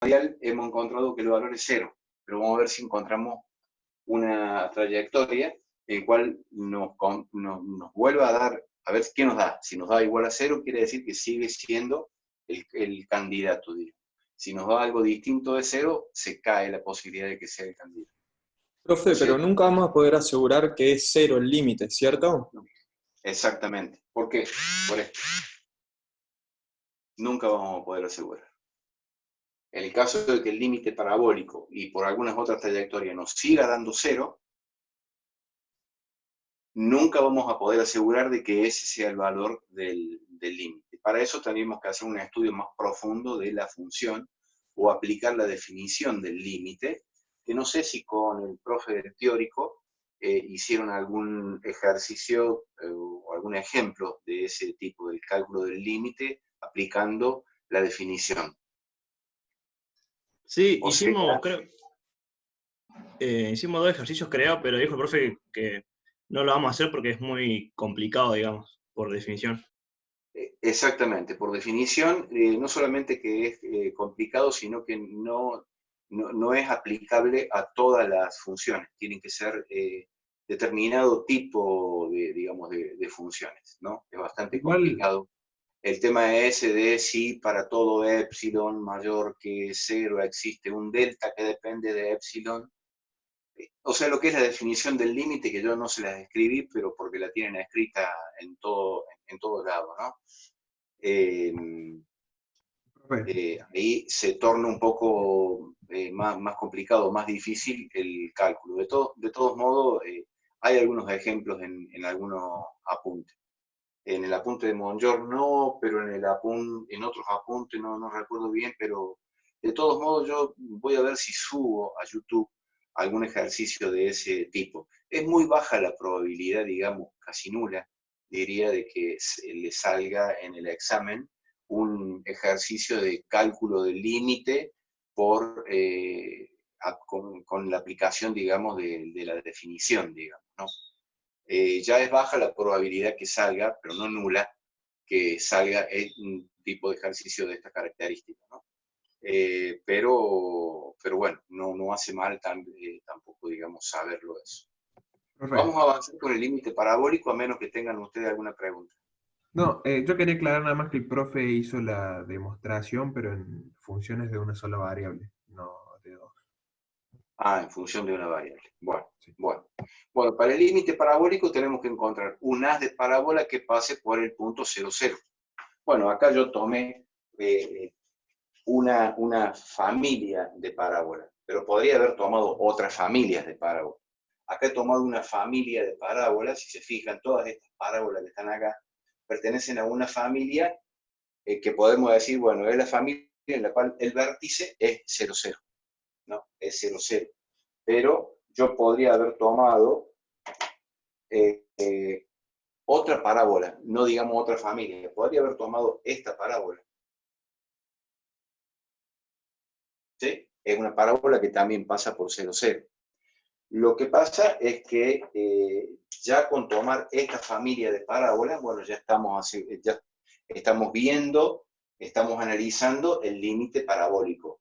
radial hemos encontrado que el valor es 0, pero vamos a ver si encontramos una trayectoria en la cual nos vuelva a dar, a ver qué nos da. Si nos da igual a 0, quiere decir que sigue siendo el candidato, digamos. Si nos da algo distinto de 0, se cae la posibilidad de que sea el candidato. Profe, O sea, pero nunca vamos a poder asegurar que es 0 el límite, ¿cierto? exactamente. ¿Por qué? Por esto. Nunca vamos a poder asegurar. En el caso de que el límite parabólico y por algunas otras trayectorias nos siga dando 0, nunca vamos a poder asegurar de que ese sea el valor del límite. Para eso tendríamos que hacer un estudio más profundo de la función o aplicar la definición del límite, que no sé si con el profe del teórico hicieron algún ejercicio o algún ejemplo de ese tipo del cálculo del límite aplicando la definición. Sí, O sea, hicimos 2 ejercicios, creo, pero dijo el profe que no lo vamos a hacer porque es muy complicado, digamos, por definición. exactamente, por definición, no solamente que es complicado, sino que no es aplicable a todas las funciones. Tienen que ser determinado tipo de, digamos, de funciones, ¿no? Es bastante Igual, complicado. El tema es de si para todo epsilon mayor que 0 existe un delta que depende de epsilon. O sea, lo que es la definición del límite, que yo no se las escribí, pero porque la tienen escrita en todos lados, ¿no? profe, Ahí se torna un poco más complicado, más difícil el cálculo. De todos modos, hay algunos ejemplos en algunos apuntes. En el apunte de Monjor no, pero en otros apuntes no recuerdo bien, pero de todos modos yo voy a ver si subo a YouTube algún ejercicio de ese tipo. Es muy baja la probabilidad, digamos, casi nula, diría, de que le salga en el examen un ejercicio de cálculo del límite con la aplicación, digamos, de la definición, digamos, ¿no? Ya es baja la probabilidad que salga, pero no nula, que salga un tipo de ejercicio de esta característica, ¿no? Pero bueno, no hace mal tampoco, digamos, saberlo eso. profe. Vamos a avanzar con el límite parabólico, a menos que tengan ustedes alguna pregunta. No, yo quería aclarar nada más que el profe hizo la demostración, pero en funciones de una sola variable, no de dos. Ah, en función de una variable. Sí. Bueno, para el límite parabólico tenemos que encontrar un haz de parábola que pase por el punto 0, 0. Bueno, acá yo tomé una familia de parábolas, pero podría haber tomado otras familias de parábolas. Acá he tomado una familia de parábolas, si se fijan, todas estas parábolas que están acá pertenecen a una familia que podemos decir, bueno, es la familia en la cual el vértice es 0, 0, ¿no? Es 0, 0. Pero yo podría haber tomado otra parábola, no digamos otra familia, podría haber tomado esta parábola. ¿Sí? Es una parábola que también pasa por 0, 0. Lo que pasa es que ya con tomar esta familia de parábolas, bueno, ya estamos viendo, estamos analizando el límite parabólico.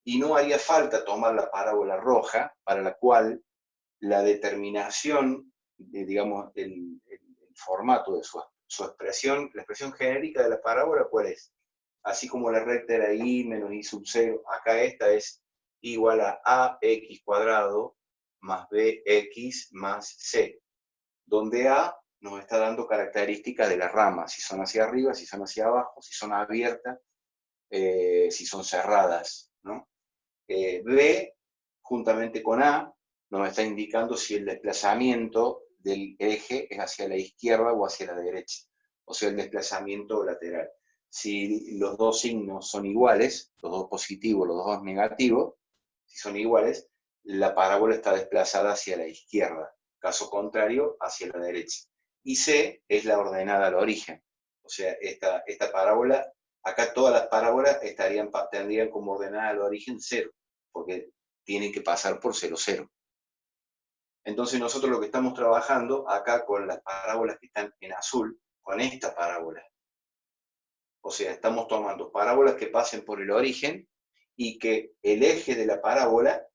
Y no haría falta tomar la parábola roja, para la cual la determinación, digamos, el formato de su expresión, la expresión genérica de la parábola, ¿cuál es? Así como la recta era y menos y sub 0, acá esta es igual a ax cuadrado más bx más c, donde a nos está dando características de la rama, si son hacia arriba, si son hacia abajo, si son abiertas, si son cerradas, ¿no? B, juntamente con A, nos está indicando si el desplazamiento del eje es hacia la izquierda o hacia la derecha, o sea, el desplazamiento lateral. Si los dos signos son iguales, los dos positivos, los dos negativos, si son iguales, la parábola está desplazada hacia la izquierda, caso contrario, hacia la derecha. Y C es la ordenada al origen, o sea, esta parábola, acá todas las parábolas tendrían como ordenada al origen 0, porque tienen que pasar por 0, 0. Entonces nosotros lo que estamos trabajando acá con las parábolas que están en azul, con esta parábola. O sea, estamos tomando parábolas que pasen por el origen y que el eje de la parábola,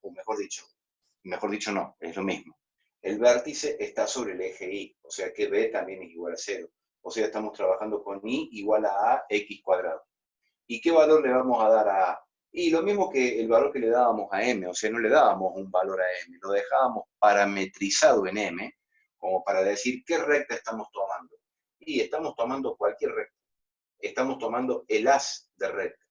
o mejor dicho no, es lo mismo. El vértice está sobre el eje Y, o sea que B también es igual a 0. O sea, estamos trabajando con Y igual a AX cuadrado. ¿Y qué valor le vamos a dar a A? Y lo mismo que el valor que le dábamos a M, o sea, no le dábamos un valor a M, lo dejábamos parametrizado en M, como para decir qué recta estamos tomando. Y estamos tomando cualquier recta. Estamos tomando el haz de recta.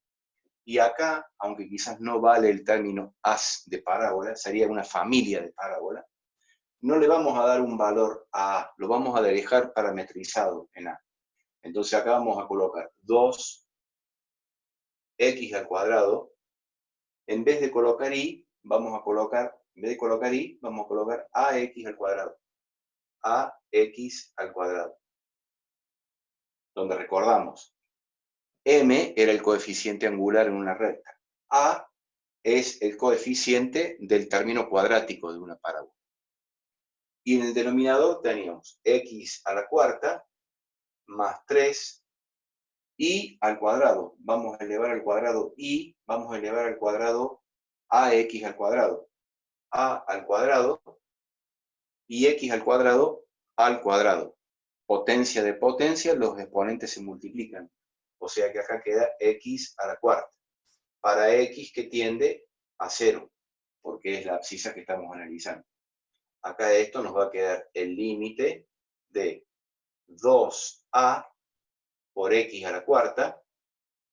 Y acá, aunque quizás no vale el término haz de parábola, sería una familia de parábola, no le vamos a dar un valor a A, lo vamos a dejar parametrizado en A. Entonces acá vamos a colocar 2x al cuadrado. En vez de colocar y, vamos a colocar ax al cuadrado. Ax al cuadrado. Donde recordamos, m era el coeficiente angular en una recta. A es el coeficiente del término cuadrático de una parábola. Y en el denominador teníamos x a la cuarta más 3 y al cuadrado. Vamos a elevar al cuadrado y, vamos a elevar al cuadrado ax al cuadrado. A al cuadrado y x al cuadrado. Potencia de potencia, los exponentes se multiplican. O sea que acá queda x a la cuarta. Para x que tiende a 0, porque es la abscisa que estamos analizando. Acá esto nos va a quedar el límite de 2a por x a la cuarta.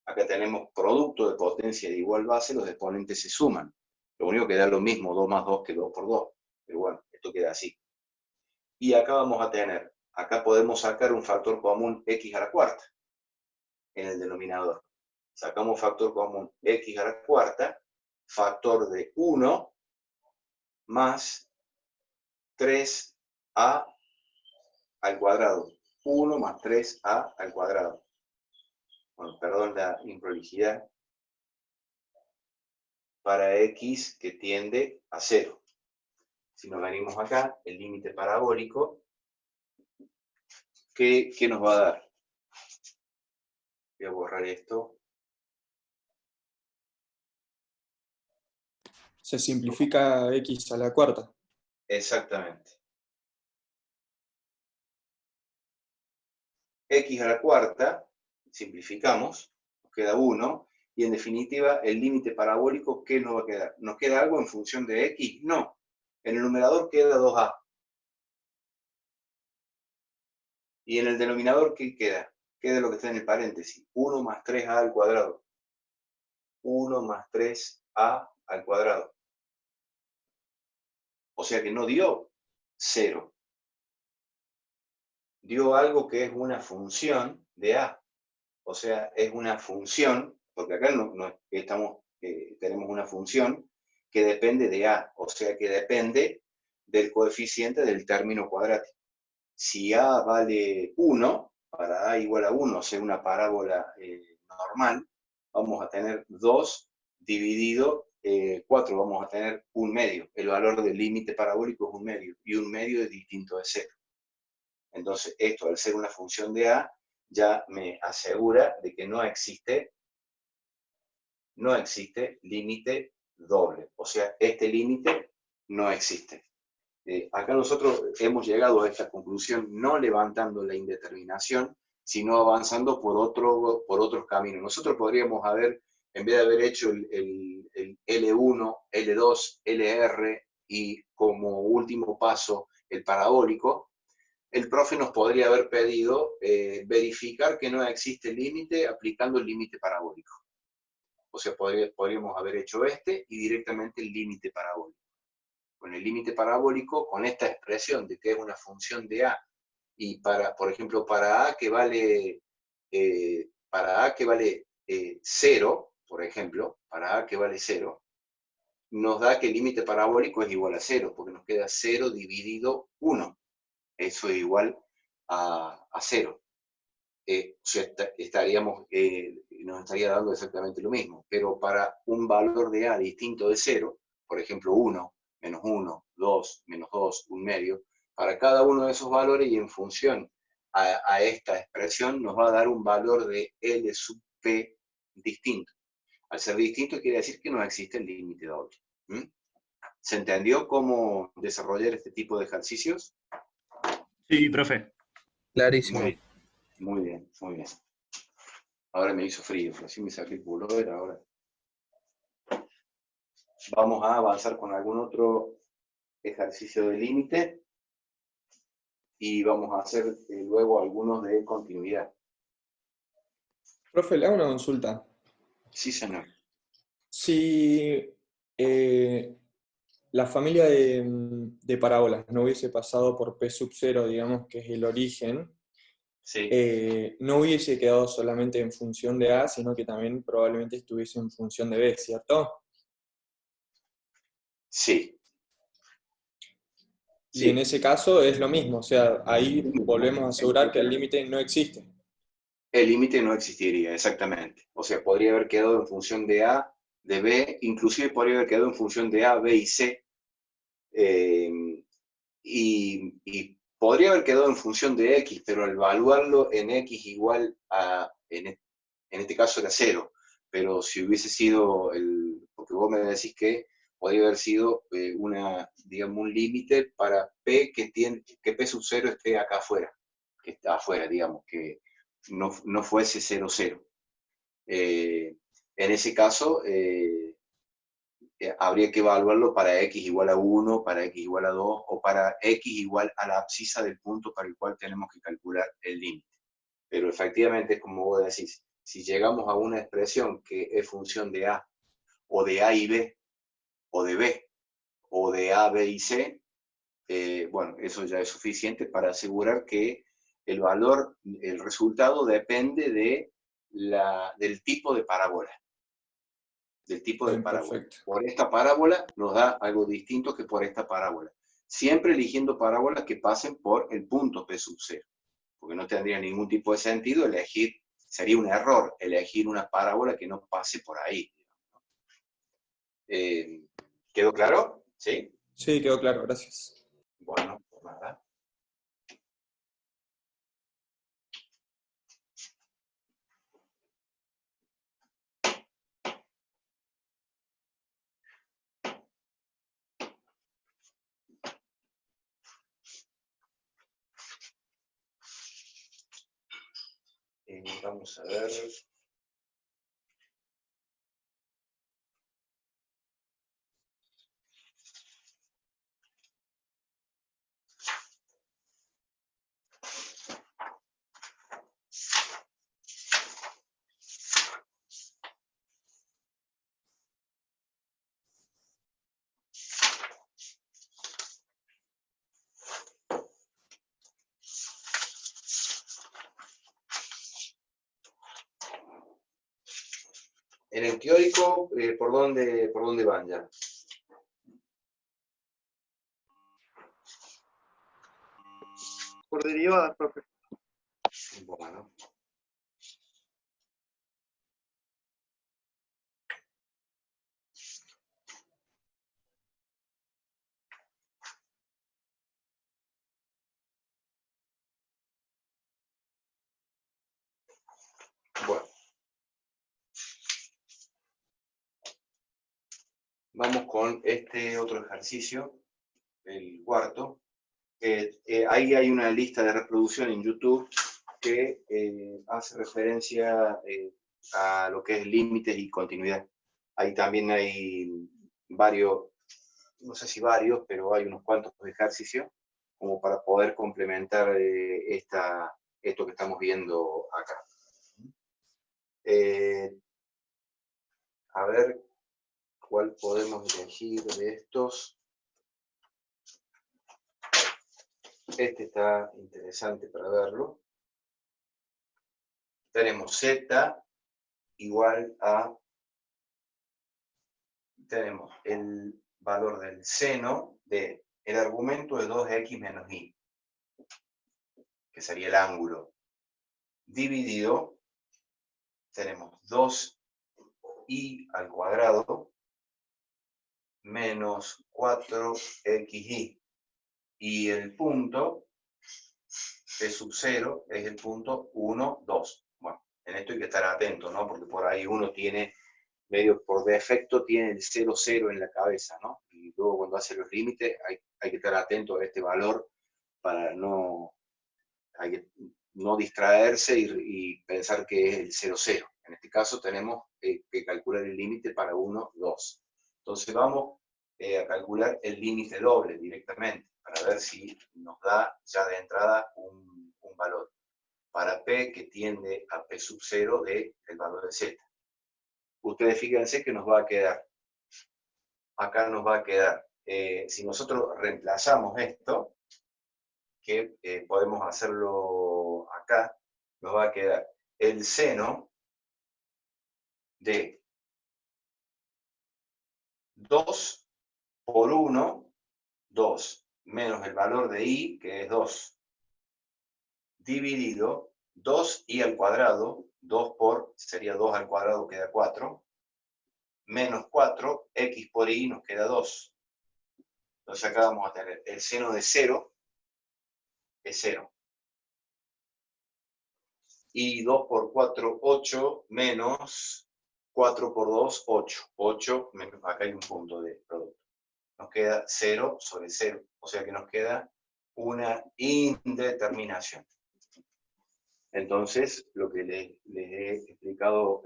Acá tenemos producto de potencia de igual base, los exponentes se suman. Lo único que da lo mismo, 2 más 2 que 2 por 2. Pero bueno, esto queda así. Y acá vamos a tener, acá podemos sacar un factor común x a la cuarta en el denominador. Sacamos factor común x a la cuarta, factor de 1 más 3a al cuadrado. 1 más 3a al cuadrado. Bueno, perdón la improlijidad. Para x que tiende a 0. Si nos venimos acá, el límite parabólico, ¿qué nos va a dar? Voy a borrar esto. Se simplifica x a la cuarta. Exactamente. X a la cuarta, simplificamos, nos queda 1, y en definitiva, el límite parabólico, ¿qué nos va a quedar? ¿Nos queda algo en función de x? No. En el numerador queda 2a. Y en el denominador, ¿qué queda? Queda lo que está en el paréntesis. 1 más 3a al cuadrado. 1 más 3a al cuadrado. O sea que no dio 0. Dio algo que es una función de a. O sea, es una función, porque acá tenemos una función que depende de a. O sea que depende del coeficiente del término cuadrático. Si a vale 1, para a igual a 1, o sea, una parábola normal, vamos a tener 2 dividido 4, vamos a tener 1 medio. El valor del límite parabólico es 1 medio, y 1 medio es distinto de 0. Entonces, esto, al ser una función de a, ya me asegura de que no existe límite doble. O sea, este límite no existe. Acá nosotros hemos llegado a esta conclusión no levantando la indeterminación, sino avanzando por otros caminos. Nosotros podríamos haber, en vez de haber hecho el L1, L2, LR y como último paso el parabólico, el profe nos podría haber pedido verificar que no existe límite aplicando el límite parabólico. O sea, podríamos haber hecho este y directamente el límite parabólico. Con el límite parabólico, con esta expresión de que es una función de a, y por ejemplo, para a que vale 0, por ejemplo, para a que vale 0, nos da que el límite parabólico es igual a 0, porque nos queda 0 dividido 1. Eso es igual a 0. O sea, nos estaría dando exactamente lo mismo, pero para un valor de a distinto de 0, por ejemplo 1, menos 1, 2, menos 2, 1 medio, para cada uno de esos valores y en función a esta expresión nos va a dar un valor de L sub P distinto. Al ser distinto quiere decir que no existe el límite doble. ¿Mm? ¿Se entendió cómo desarrollar este tipo de ejercicios? Sí, profe. Clarísimo. Muy, muy bien, muy bien. Ahora me hizo frío, así me saqué el pullover ahora. Vamos a avanzar con algún otro ejercicio de límite y vamos a hacer luego algunos de continuidad. Profe, le hago una consulta. Sí, señor. Si la familia de parábolas no hubiese pasado por P sub 0, digamos que es el origen, Sí, no hubiese quedado solamente en función de A, sino que también probablemente estuviese en función de B, ¿cierto? sí, Y en sí. ese caso es lo mismo, o sea, ahí volvemos a asegurar que el límite no existe. El límite no existiría, exactamente. O sea, podría haber quedado en función de A, de B, inclusive podría haber quedado en función de A, B y C. eh, y podría haber quedado en función de X, pero al evaluarlo en X igual a, en este caso era 0. Pero si hubiese sido, porque vos me decís que podría haber sido digamos, un límite para P que P sub 0 esté acá afuera, que está afuera, digamos, que no fuese 0, 0. En ese caso, habría que evaluarlo para x igual a 1, para x igual a 2, o para x igual a la abscisa del punto para el cual tenemos que calcular el límite. Pero efectivamente, es como vos decís, si llegamos a una expresión que es función de a, o de a y b, o de b, o de a, b y c, bueno, eso ya es suficiente para asegurar que el valor, el resultado depende del tipo de parábola. Del tipo de Bien, parábola. perfecto. Por esta parábola nos da algo distinto que por esta parábola. Siempre eligiendo parábolas que pasen por el punto P sub 0, porque no tendría ningún tipo de sentido elegir, sería un error elegir una parábola que no pase por ahí. ¿Quedó claro? ¿Sí? Sí, quedó claro, gracias. Bueno, pues nada. Vamos a ver. En el teórico, por dónde van ya? Por derivadas, profe. Bueno. Bueno. Vamos con este otro ejercicio, el cuarto. Ahí hay una lista de reproducción en YouTube que hace referencia a lo que es límites y continuidad. Ahí también hay varios, no sé si varios, pero hay unos cuantos ejercicios como para poder complementar esto que estamos viendo acá. A ver cuál podemos elegir de estos. Este está interesante para verlo. Tenemos z igual a, tenemos el valor del seno del argumento de 2x menos y, que sería el ángulo, dividido, tenemos 2y al cuadrado menos 4xy. Y el punto P sub 0 es el punto 1, 2. Bueno, en esto hay que estar atento, ¿no? Porque por ahí uno tiene medio por defecto tiene el 0, 0 en la cabeza, ¿no? Y luego cuando hace los límites hay que estar atento a este valor para no distraerse y pensar que es el 0, 0. En este caso tenemos que calcular el límite para 1, 2. Entonces vamos a calcular el límite doble directamente, para ver si nos da ya de entrada un valor. Para P que tiende a P sub 0 del valor de Z. Ustedes fíjense que nos va a quedar, acá nos va a quedar, si nosotros reemplazamos esto, que podemos hacerlo acá, nos va a quedar el seno de 2 por 1, 2, menos el valor de i, que es 2, dividido 2i al cuadrado, 2 por, sería 2 al cuadrado, queda 4, menos 4, x por y nos queda 2. Entonces acá vamos a tener el seno de 0, es 0. Y 2 por 4, 8, menos 4 por 2, 8. 8, acá hay un punto de producto. Nos queda 0 sobre 0. O sea que nos queda una indeterminación. Entonces, lo que les he explicado,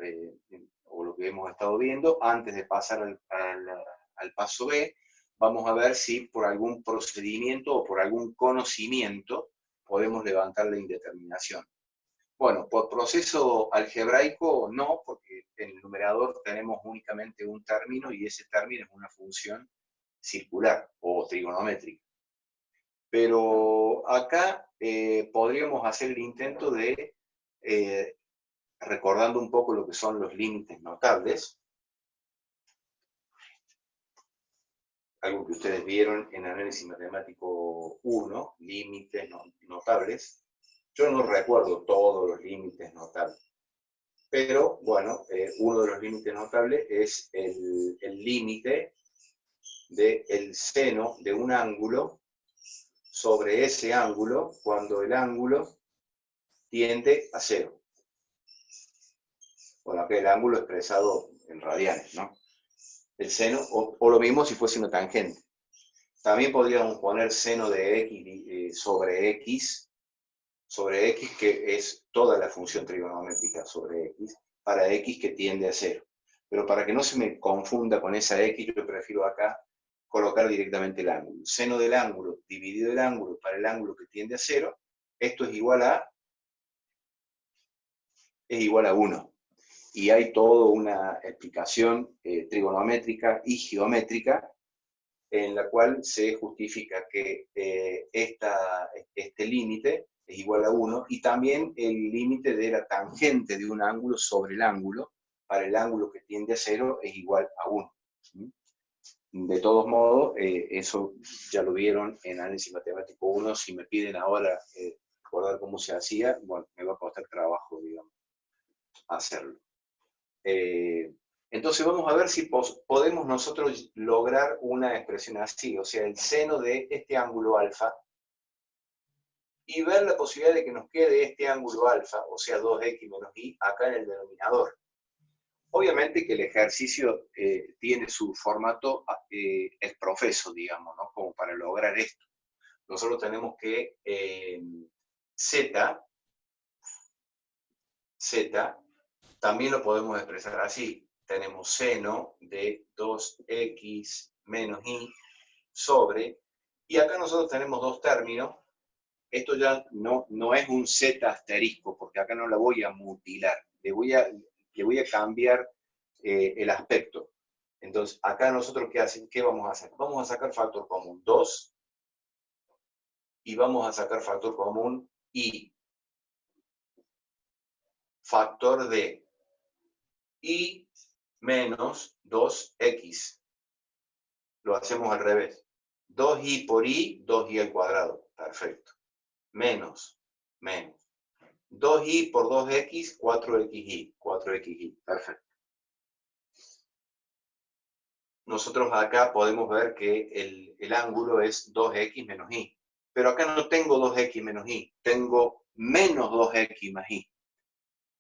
o lo que hemos estado viendo, antes de pasar al paso B, vamos a ver si por algún procedimiento o por algún conocimiento podemos levantar la indeterminación. Bueno, por proceso algebraico no, porque en el numerador tenemos únicamente un término y ese término es una función circular o trigonométrica. Pero acá podríamos hacer el intento de, recordando un poco lo que son los límites notables, algo que ustedes vieron en Análisis Matemático 1, límites notables. Yo no recuerdo todos los límites notables, pero bueno, uno de los límites notables es el límite del seno de un ángulo sobre ese ángulo cuando el ángulo tiende a 0. Bueno, acá el ángulo expresado en radianes, ¿no? El seno, o lo mismo si fuese una tangente. También podríamos poner seno de x sobre x, que es toda la función trigonométrica sobre x, para x que tiende a 0. Pero para que no se me confunda con esa x, yo prefiero acá colocar directamente el ángulo. Seno del ángulo dividido el ángulo para el ángulo que tiende a 0, esto es igual a 1. Y hay toda una explicación trigonométrica y geométrica en la cual se justifica que este límite es igual a 1 y también el límite de la tangente de un ángulo sobre el ángulo para el ángulo que tiende a 0 es igual a 1. De todos modos, eso ya lo vieron en Análisis Matemático 1. Si me piden ahora recordar cómo se hacía, bueno, me va a costar trabajo, digamos, hacerlo. Entonces vamos a ver si podemos nosotros lograr una expresión así, o sea, el seno de este ángulo alfa, y ver la posibilidad de que nos quede este ángulo alfa, o sea, 2x menos y, acá en el denominador. Obviamente que el ejercicio tiene su formato exprofeso, digamos, ¿no? Como para lograr esto. Nosotros tenemos que z también lo podemos expresar así. Tenemos seno de 2x menos y sobre, y acá nosotros tenemos dos términos. Esto ya no es un z asterisco, porque acá no la voy a mutilar. Le voy a cambiar el aspecto. Entonces, acá nosotros, ¿qué vamos a hacer? Vamos a sacar factor común 2 y vamos a sacar factor común y. Factor de y menos 2x. Lo hacemos al revés. 2y por y, 2y al cuadrado. Perfecto. Menos. 2y por 2x, 4xy. 4xy. Perfecto. Nosotros acá podemos ver que el ángulo es 2x menos y. Pero acá no tengo 2x menos y. Tengo menos 2x más y.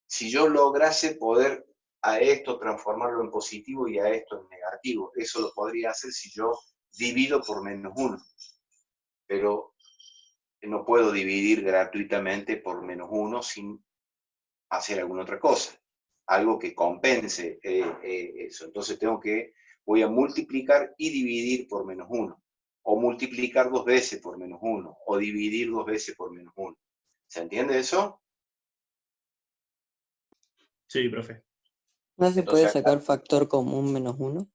Si yo lograse poder a esto transformarlo en positivo y a esto en negativo. Eso lo podría hacer si yo divido por menos 1. Pero no puedo dividir gratuitamente por menos 1 sin hacer alguna otra cosa. Algo que compense eso. Entonces voy a multiplicar y dividir por menos 1. O multiplicar 2 veces por menos 1. O dividir 2 veces por menos 1. ¿Se entiende eso? Sí, profe. ¿No se puede Entonces, sacar factor común menos 1?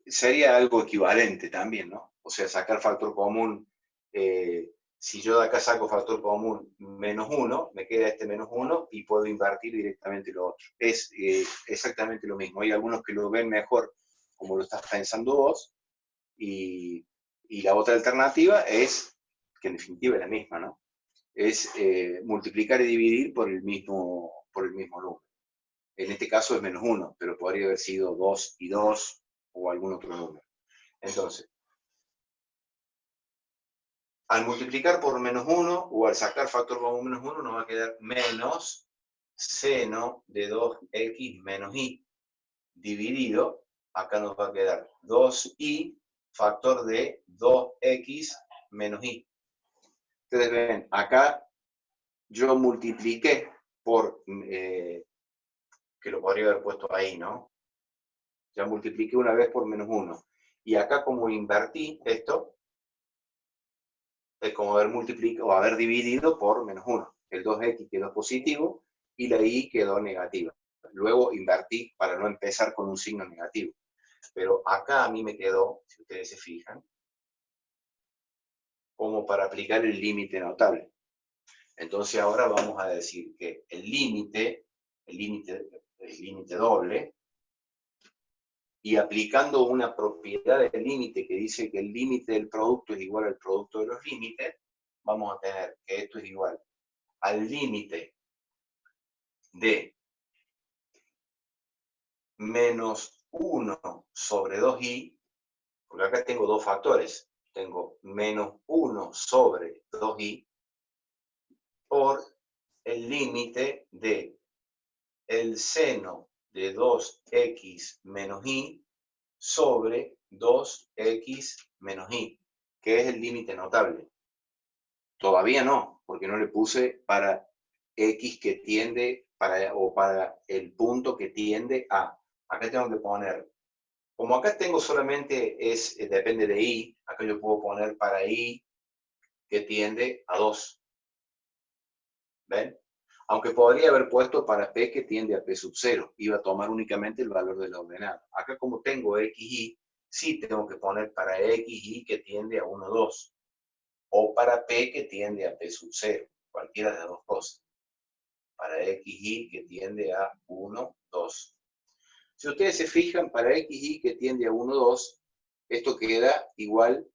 Sería algo equivalente también, ¿no? O sea, sacar factor común, si yo de acá saco factor común menos 1, me queda este menos 1 y puedo invertir directamente lo otro. Es exactamente lo mismo. Hay algunos que lo ven mejor como lo estás pensando vos, y la otra alternativa es, que en definitiva es la misma, ¿no? Es multiplicar y dividir por el mismo número. En este caso es menos 1, pero podría haber sido 2 y 2 o algún otro número. Entonces, al multiplicar por menos 1 o al sacar factor común menos 1, nos va a quedar menos seno de 2x menos y dividido, acá nos va a quedar 2y factor de 2x menos y. Ustedes ven, acá yo multipliqué por, que lo podría haber puesto ahí, ¿no? Ya multipliqué una vez por menos 1. Y acá como invertí esto, es como haber multiplicado o haber dividido por menos 1. El 2x quedó positivo y la y quedó negativa. Luego invertí para no empezar con un signo negativo. Pero acá a mí me quedó, si ustedes se fijan, como para aplicar el límite notable. Entonces ahora vamos a decir que el límite doble, y aplicando una propiedad del límite que dice que el límite del producto es igual al producto de los límites, vamos a tener que esto es igual al límite de menos 1 sobre 2i, porque acá tengo dos factores, tengo menos 1 sobre 2i, por el límite de el seno de 2x menos y sobre 2x menos y, que es el límite notable. Todavía no, porque no le puse para x que tiende, o para el punto que tiende a. Acá tengo que poner, como acá tengo solamente, depende de y, acá yo puedo poner para y que tiende a 2. ¿Ven? Aunque podría haber puesto para p que tiende a p sub 0. Iba a tomar únicamente el valor de la ordenada. Acá como tengo xy, sí tengo que poner para xy que tiende a 1, 2. O para p que tiende a p sub 0. Cualquiera de las dos cosas. Para xy que tiende a 1, 2. Si ustedes se fijan, para xy que tiende a 1, 2, esto queda igual,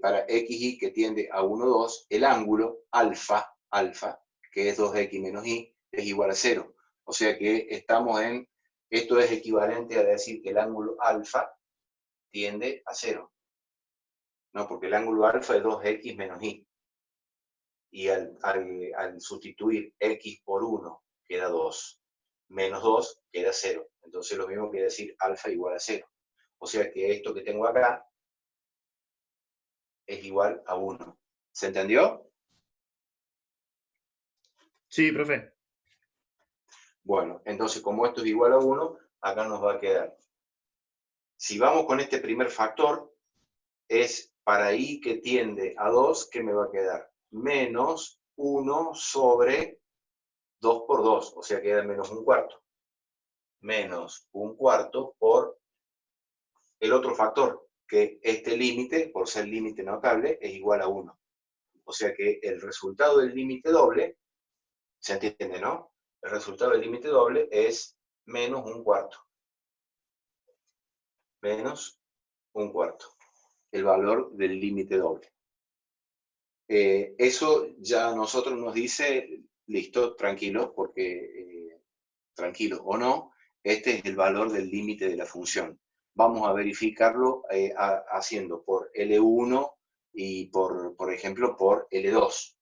para xy que tiende a 1, 2, el ángulo alfa, que es 2x menos y, es igual a 0. O sea que esto es equivalente a decir que el ángulo alfa tiende a 0. No, porque el ángulo alfa es 2x menos y. Y al sustituir x por 1 queda 2. Menos 2 queda 0. Entonces lo mismo quiere decir alfa igual a 0. O sea que esto que tengo acá es igual a 1. ¿Se entendió? Sí, profe. Bueno, entonces como esto es igual a 1, acá nos va a quedar. Si vamos con este primer factor, es para y que tiende a 2, ¿qué me va a quedar? Menos 1 sobre 2 por 2, o sea, queda menos 1/4. Menos 1/4 por el otro factor, que este límite, por ser límite notable, es igual a 1. O sea que el resultado del límite doble, ¿se entiende, no? El resultado del límite doble es menos 1/4. Menos 1/4. El valor del límite doble. Eso ya a nosotros nos dice, listo, tranquilo, porque tranquilo o no, este es el valor del límite de la función. Vamos a verificarlo haciendo por L1 y por ejemplo, por L2.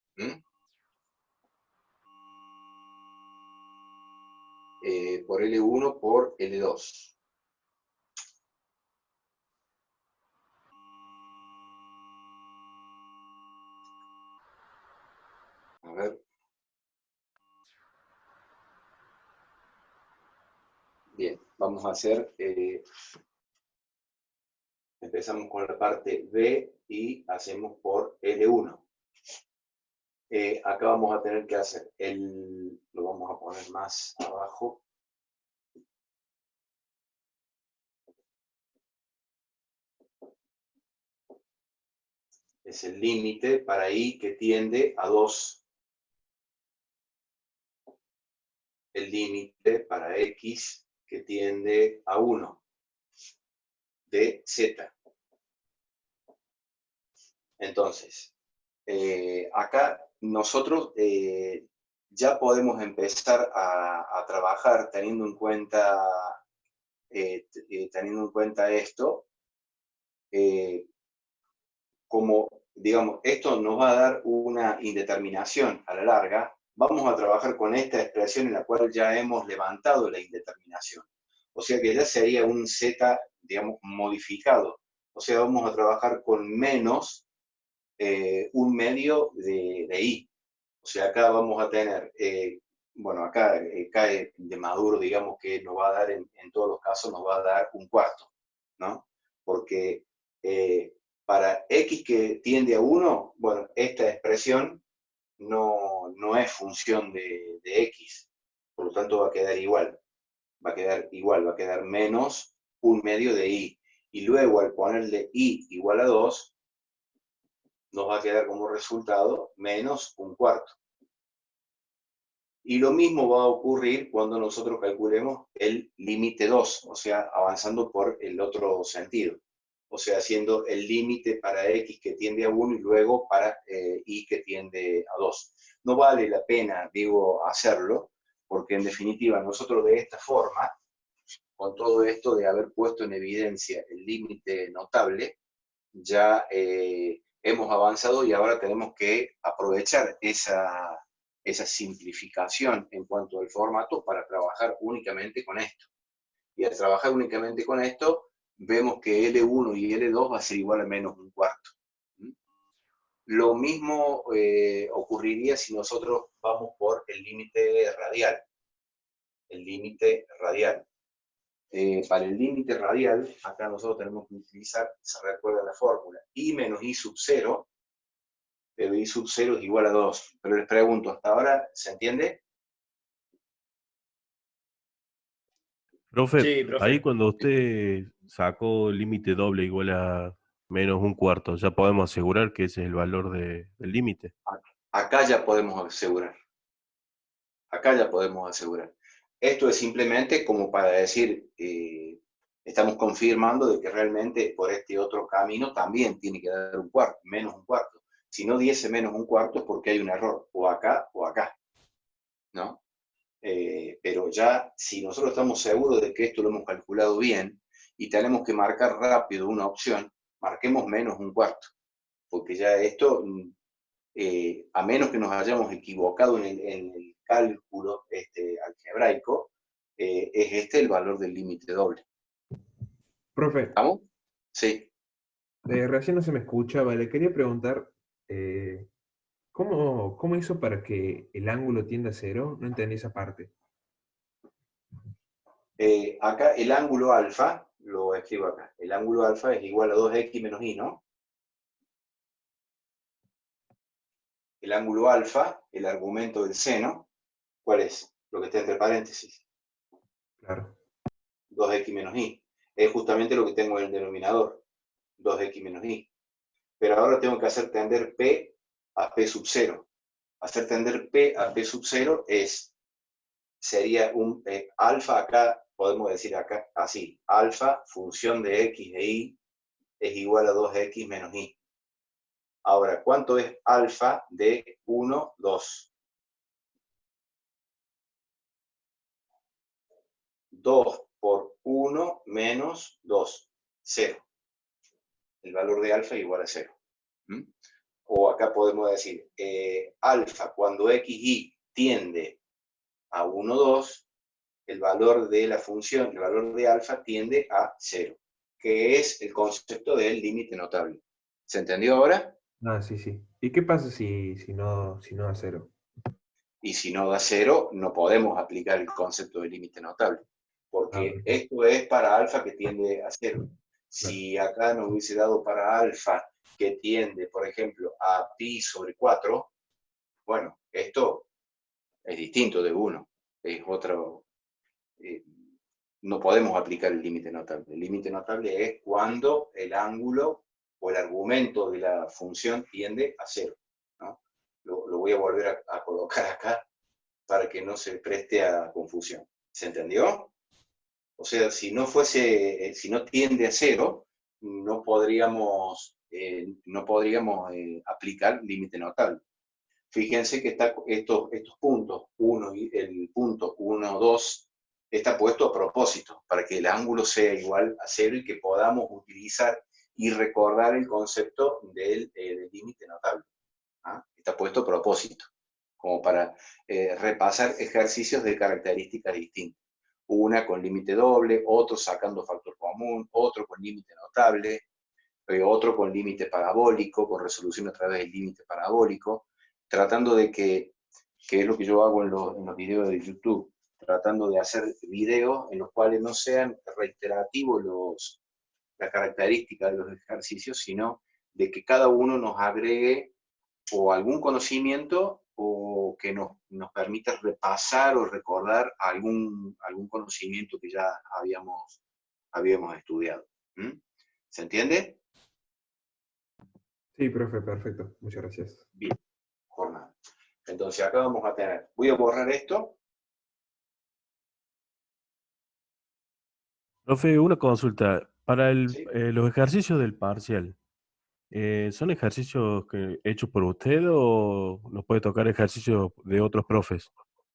Por L1 por L2. A ver. Bien, vamos a hacer, empezamos con la parte B y hacemos por L1. Acá vamos a tener que hacer, lo vamos a poner más abajo. Es el límite para I que tiende a 2. El límite para X que tiende a 1 de Z. Entonces, acá nosotros ya podemos empezar a trabajar teniendo en cuenta esto, como, digamos, esto nos va a dar una indeterminación a la larga. Vamos a trabajar con esta expresión en la cual ya hemos levantado la indeterminación. O sea que ya sería un Z, digamos, modificado. O sea, vamos a trabajar con menos un medio de I. O sea, acá vamos a tener, bueno, acá cae de Maduro, digamos que nos va a dar, en todos los casos, nos va a dar un cuarto, ¿no? Porque para X que tiende a 1, bueno, esta expresión no es función de X, por lo tanto va a quedar igual, va a quedar menos un medio de I. Y luego al ponerle I igual a 2, nos va a quedar como resultado menos un cuarto. Y lo mismo va a ocurrir cuando nosotros calculemos el límite 2, o sea, avanzando por el otro sentido. O sea, haciendo el límite para X que tiende a 1 y luego para Y que tiende a 2. No vale la pena, digo, hacerlo, porque en definitiva nosotros de esta forma, con todo esto de haber puesto en evidencia el límite notable, ya hemos avanzado y ahora tenemos que aprovechar esa simplificación en cuanto al formato para trabajar únicamente con esto. Y al trabajar únicamente con esto, vemos que L1 y L2 va a ser igual a menos un cuarto. Lo mismo ocurriría si nosotros vamos por el límite radial. El límite radial. Para el límite radial, acá nosotros tenemos que utilizar, se recuerda la fórmula, I menos I sub 0, pero I sub 0 es igual a 2. Pero les pregunto, ¿hasta ahora se entiende? Profe, Sí, profe. ahí cuando usted sacó el límite doble igual a menos un cuarto, ya podemos asegurar que ese es el valor del límite. Acá ya podemos asegurar. Acá ya podemos asegurar. Esto es simplemente como para decir, estamos confirmando de que realmente por este otro camino también tiene que dar un cuarto, menos un cuarto. Si no diese menos un cuarto es porque hay un error, o acá, ¿no? Pero ya, si nosotros estamos seguros de que esto lo hemos calculado bien y tenemos que marcar rápido una opción, marquemos menos un cuarto, porque ya esto, a menos que nos hayamos equivocado en el cálculo algebraico, es este el valor del límite doble. Profe, ¿Estamos? Sí. recién no se me escuchaba. Le quería preguntar, ¿cómo hizo para que el ángulo tienda a 0? No entendí esa parte. Acá el ángulo alfa, lo escribo acá, el ángulo alfa es igual a 2x menos y, ¿no? El ángulo alfa, el argumento del seno, ¿cuál es? Lo que está entre paréntesis. Claro. 2x menos y. Es justamente lo que tengo en el denominador, 2x menos y. Pero ahora tengo que hacer tender P a P sub 0. Hacer tender P a P sub 0 sería un alfa acá, podemos decir acá así, alfa, función de x de y, es igual a 2x menos y. Ahora, ¿cuánto es alfa de 1, 2? 2 por 1 menos 2, 0. El valor de alfa es igual a 0. ¿Mm? O acá podemos decir, alfa cuando xy tiende a 1, 2, el valor de la función, el valor de alfa tiende a 0, que es el concepto del límite notable. ¿Se entendió ahora? Ah, sí, sí. ¿Y qué pasa si no da 0? Y si no da 0, no podemos aplicar el concepto de límite notable, Ah, porque perfecto. esto es para alfa que tiende a 0. Claro. Si acá nos hubiese dado para alfa que tiende, por ejemplo, a pi sobre 4, bueno, esto es distinto de 1, es otro, no podemos aplicar el límite notable. El límite notable es cuando el ángulo o el argumento de la función tiende a 0, ¿no? Lo voy a volver a colocar acá para que no se preste a confusión. ¿Se entendió? O sea, si no fuese, si no tiende a 0, no podríamos aplicar límite notable. Fíjense que estos puntos, el punto 1, 2, está puesto a propósito, para que el ángulo sea igual a 0 y que podamos utilizar y recordar el concepto del límite notable. ¿Ah? Está puesto a propósito, como para repasar ejercicios de características distintas. Una con límite doble, otro sacando factor común, otro con límite notable, otro con límite parabólico, con resolución a través del límite parabólico, tratando de que es lo que yo hago en los videos de YouTube, tratando de hacer videos en los cuales no sean reiterativos las características de los ejercicios, sino de que cada uno nos agregue o algún conocimiento o que nos permita repasar o recordar algún conocimiento que ya habíamos estudiado. ¿Mm? ¿Se entiende? Sí, profe, perfecto. Muchas gracias. Bien, jornada. Entonces acá vamos a tener, voy a borrar esto. Profe, una consulta. Para ¿Sí? los ejercicios del parcial, ¿son ejercicios hechos por usted o nos puede tocar ejercicios de otros profes?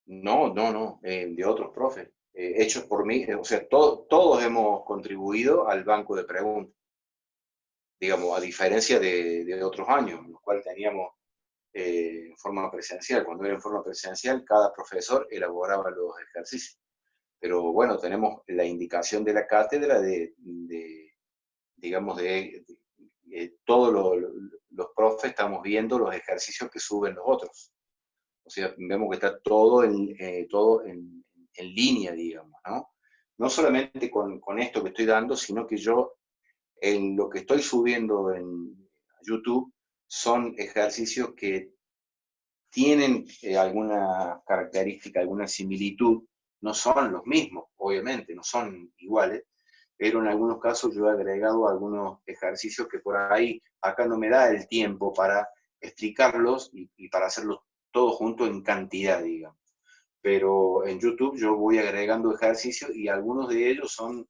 No, no, no, de otros profes, hechos por mí, o sea, todos hemos contribuido al banco de preguntas, digamos, a diferencia de otros años, en los cuales teníamos en forma presencial. Cuando era en forma presencial, cada profesor elaboraba los ejercicios. Pero bueno, tenemos la indicación de la cátedra digamos, todos los profes estamos viendo los ejercicios que suben los otros. O sea, vemos que está todo en línea, digamos, ¿no? No solamente con esto que estoy dando, sino que yo en lo que estoy subiendo en YouTube son ejercicios que tienen alguna característica, alguna similitud, no son los mismos, obviamente, no son iguales, pero en algunos casos yo he agregado algunos ejercicios que por ahí acá no me da el tiempo para explicarlos y para hacerlos todos juntos en cantidad, digamos. Pero en YouTube yo voy agregando ejercicios y algunos de ellos son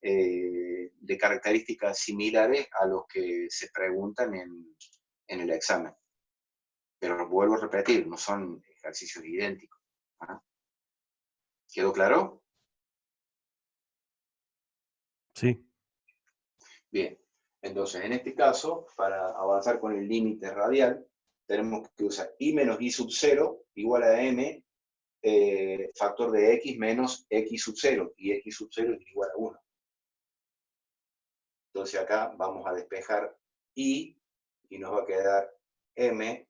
de características similares a los que se preguntan en el examen. Pero vuelvo a repetir, no son ejercicios idénticos. ¿Ah? ¿Quedó claro? Sí. Bien, entonces en este caso, para avanzar con el límite radial, tenemos que usar i menos i sub 0 igual a m factor de x menos x sub 0, y x sub 0 es igual a 1. Entonces acá vamos a despejar y nos va a quedar m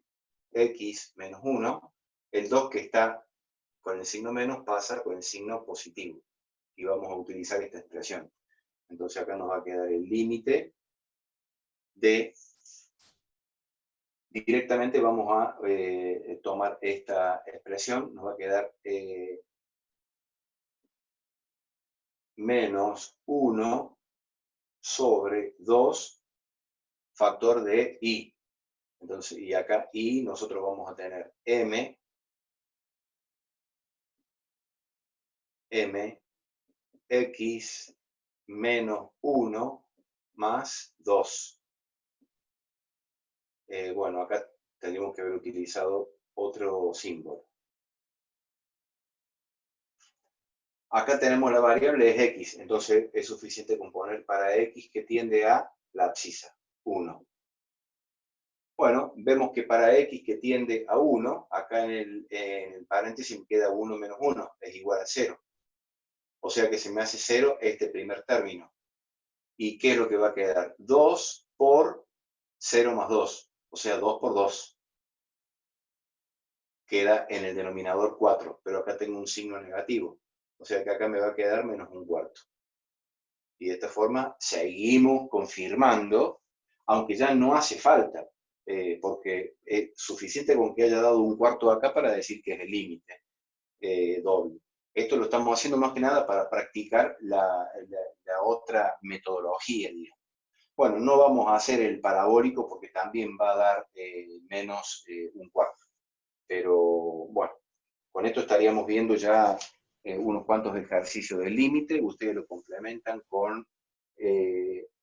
x menos 1. El 2 que está con el signo menos pasa con el signo positivo. Y vamos a utilizar esta expresión. Entonces acá nos va a quedar el límite de... Directamente vamos a tomar esta expresión. Nos va a quedar menos 1 sobre 2 factor de i. Entonces, y acá i nosotros vamos a tener m x menos 1 más 2. Bueno, acá tendríamos que haber utilizado otro símbolo. Acá tenemos la variable es x, entonces es suficiente con poner para x que tiende a la abscisa, 1. Bueno, vemos que para x que tiende a 1, acá en el paréntesis me queda 1 menos 1, es igual a 0. O sea que se me hace 0 este primer término. ¿Y qué es lo que va a quedar? 2 por 0 más 2, o sea, 2 por 2. Queda en el denominador 4, pero acá tengo un signo negativo. O sea que acá me va a quedar menos 1/4. Y de esta forma seguimos confirmando, aunque ya no hace falta, porque es suficiente con que haya dado 1/4 acá para decir que es el límite doble. Esto lo estamos haciendo más que nada para practicar la otra metodología, digamos. Bueno, no vamos a hacer el parabólico porque también va a dar menos 1/4. Pero bueno, con esto estaríamos viendo ya unos cuantos ejercicios del límite. Ustedes lo complementan con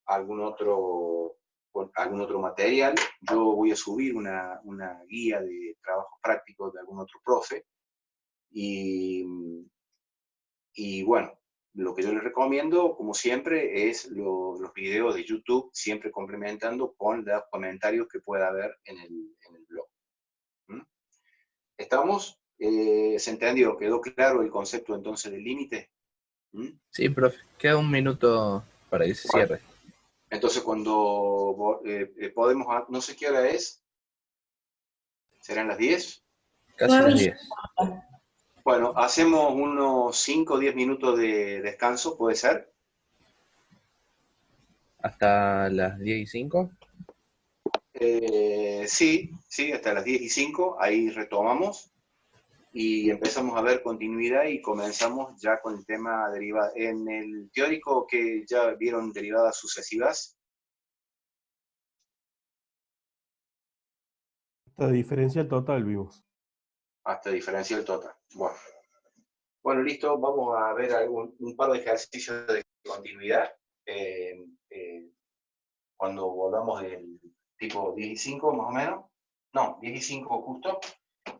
algún otro material. Yo voy a subir una guía de trabajos prácticos de algún otro profe. Y bueno, lo que yo les recomiendo, como siempre, es los videos de YouTube, siempre complementando con los comentarios que pueda haber en el blog. ¿Mm? ¿Estamos? ¿Se entendió? ¿Quedó claro el concepto entonces del límite? ¿Mm? Sí, profe. Queda un minuto para que se cierre. Entonces cuando podemos, no sé qué hora es, ¿serán las 10? Casi las 10. Bueno, hacemos unos 5 o 10 minutos de descanso, ¿puede ser? ¿Hasta las 10:05? Sí, hasta las 10:05, ahí retomamos y empezamos a ver continuidad y comenzamos ya con el tema derivada. En el teórico que ya vieron derivadas sucesivas. Hasta diferencial total vimos. Hasta diferencial total. Bueno, listo, vamos a ver un par de ejercicios de continuidad. Cuando volvamos del tipo 10:05 más o menos. No, 10:05 justo.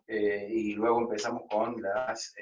Y luego empezamos con las